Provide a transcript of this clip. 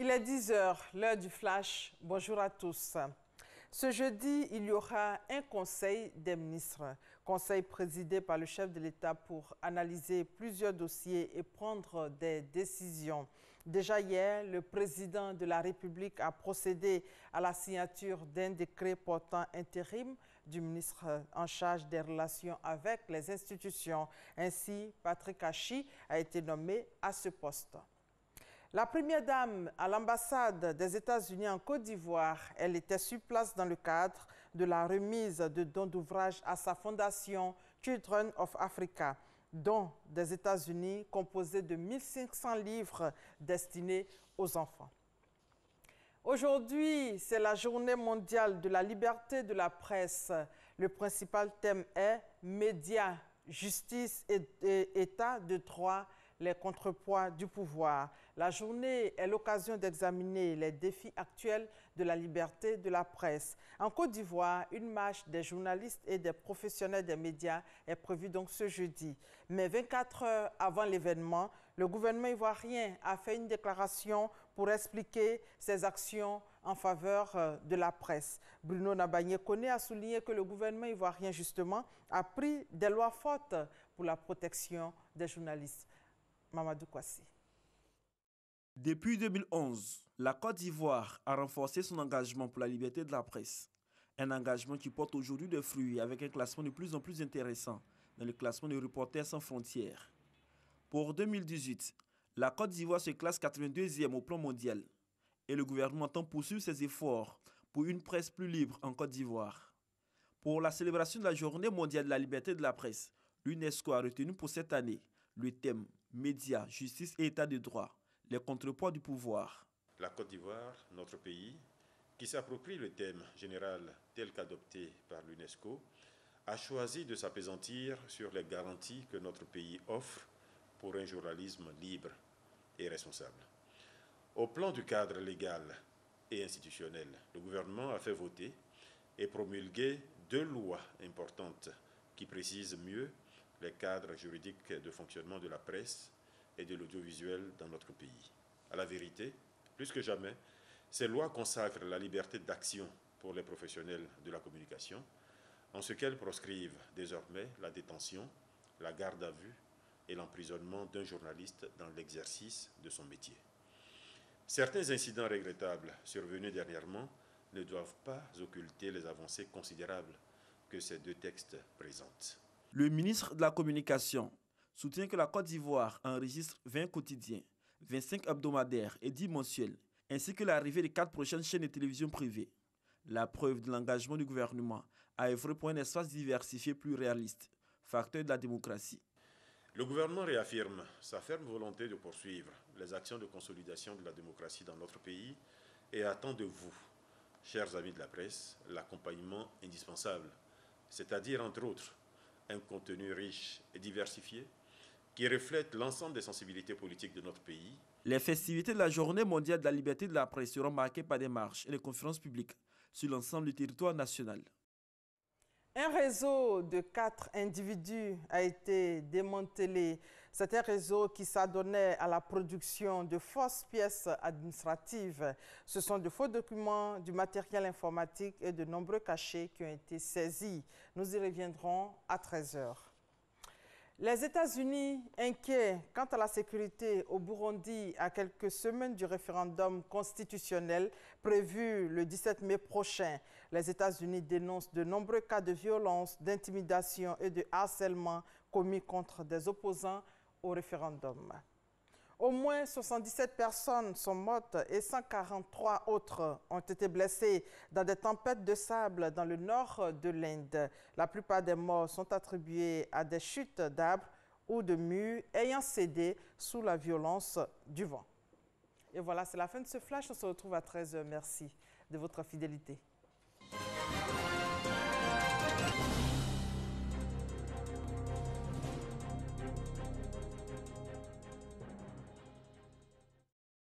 Il est 10 h, l'heure du flash. Bonjour à tous. Ce jeudi, il y aura un conseil des ministres. Conseil présidé par le chef de l'État pour analyser plusieurs dossiers et prendre des décisions. Déjà hier, le président de la République a procédé à la signature d'un décret portant intérim du ministre en charge des relations avec les institutions. Ainsi, Patrick Achi a été nommé à ce poste. La première dame à l'ambassade des États-Unis en Côte d'Ivoire, elle était sur place dans le cadre de la remise de dons d'ouvrages à sa fondation Children of Africa, dons des États-Unis composé de 1500 livres destinés aux enfants. Aujourd'hui, c'est la journée mondiale de la liberté de la presse. Le principal thème est médias, justice et état de droit, les contrepoids du pouvoir. La journée est l'occasion d'examiner les défis actuels de la liberté de la presse. En Côte d'Ivoire, une marche des journalistes et des professionnels des médias est prévue donc ce jeudi. Mais 24 heures avant l'événement, le gouvernement ivoirien a fait une déclaration pour expliquer ses actions en faveur de la presse. Bruno Nabagné-Koné a souligné que le gouvernement ivoirien, justement, a pris des lois fortes pour la protection des journalistes. Mamadou Kwasi. Depuis 2011, la Côte d'Ivoire a renforcé son engagement pour la liberté de la presse. Un engagement qui porte aujourd'hui des fruits avec un classement de plus en plus intéressant dans le classement de Reporters sans frontières. Pour 2018, la Côte d'Ivoire se classe 82e au plan mondial et le gouvernement entend poursuivre ses efforts pour une presse plus libre en Côte d'Ivoire. Pour la célébration de la Journée mondiale de la liberté de la presse, l'UNESCO a retenu pour cette année le thème médias, justice et état de droit, les contrepoids du pouvoir. La Côte d'Ivoire, notre pays, qui s'approprie le thème général tel qu'adopté par l'UNESCO, a choisi de s'appesantir sur les garanties que notre pays offre pour un journalisme libre et responsable. Au plan du cadre légal et institutionnel, le gouvernement a fait voter et promulguer 2 lois importantes qui précisent mieux les cadres juridiques de fonctionnement de la presse et de l'audiovisuel dans notre pays. À la vérité, plus que jamais, ces lois consacrent la liberté d'action pour les professionnels de la communication, en ce qu'elles proscrivent désormais la détention, la garde à vue et l'emprisonnement d'un journaliste dans l'exercice de son métier. Certains incidents regrettables survenus dernièrement ne doivent pas occulter les avancées considérables que ces 2 textes présentent. Le ministre de la Communication soutient que la Côte d'Ivoire enregistre 20 quotidiens, 25 hebdomadaires et 10 mensuels, ainsi que l'arrivée des 4 prochaines chaînes de télévision privées. La preuve de l'engagement du gouvernement à œuvrer pour un espace diversifié plus réaliste, facteur de la démocratie. Le gouvernement réaffirme sa ferme volonté de poursuivre les actions de consolidation de la démocratie dans notre pays et attend de vous, chers amis de la presse, l'accompagnement indispensable, c'est-à-dire entre autres un contenu riche et diversifié qui reflète l'ensemble des sensibilités politiques de notre pays. Les festivités de la Journée mondiale de la liberté de la presse seront marquées par des marches et des conférences publiques sur l'ensemble du territoire national. Un réseau de 4 individus a été démantelé. C'est un réseau qui s'adonnait à la production de fausses pièces administratives. Ce sont de faux documents, du matériel informatique et de nombreux cachets qui ont été saisis. Nous y reviendrons à 13 h. Les États-Unis, inquiets quant à la sécurité au Burundi à quelques semaines du référendum constitutionnel prévu le 17 mai prochain, les États-Unis dénoncent de nombreux cas de violence, d'intimidation et de harcèlement commis contre des opposants au référendum. Au moins 77 personnes sont mortes et 143 autres ont été blessées dans des tempêtes de sable dans le nord de l'Inde. La plupart des morts sont attribuées à des chutes d'arbres ou de murs ayant cédé sous la violence du vent. Et voilà, c'est la fin de ce flash. On se retrouve à 13 h. Merci de votre fidélité.